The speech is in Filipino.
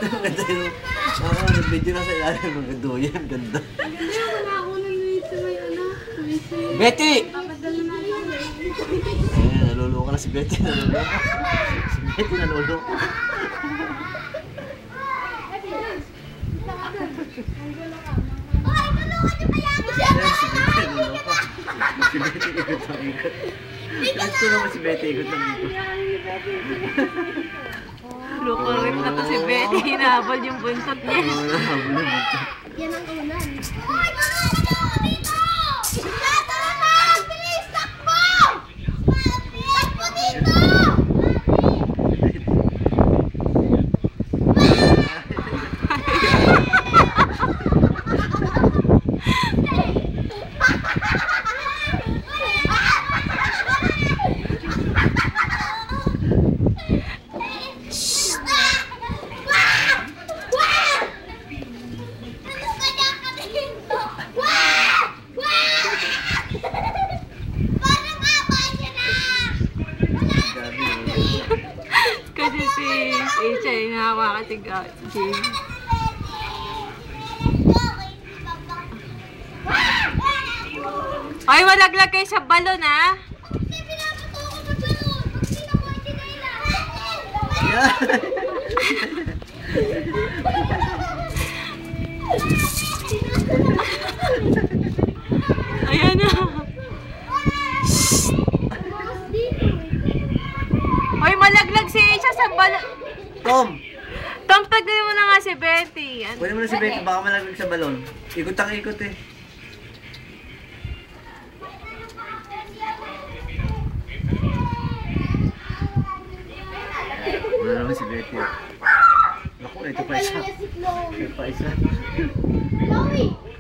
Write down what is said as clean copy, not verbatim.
Ganda yung... nag-video na sa ilalim ng gaduyan. Ganda. Ang ganda yung wala ako nandito may ano. Betty! Papadala na yun. Ayan, naluluka na si Betty. Naluluka. Si Betty naluluka. Si Betty ikot ng ikot. Gusto naman si Betty ikot ng ikot. Lukurip na to si Betty. Hinahabol yung buntot niya. Oo, nahabol yung buntot. Yan ang ulan. Hoy! Tulungan niyo dito! Tara na! Bilis! Takbo! Takbo dito! Kasi si H ay nahawakan si James. Ay, malaglag kayo sa balon, ha? Ayan na. Ay, malaglag si H sa balon. Tom! Tom, tagal mo na nga si Betty. Ano? Pwede mo na si Betty, baka malaglag sa balon. Ikot ang ikot eh. Wala naman si Betty. Naku, ito pa isa. Ito pa isa. Chloe!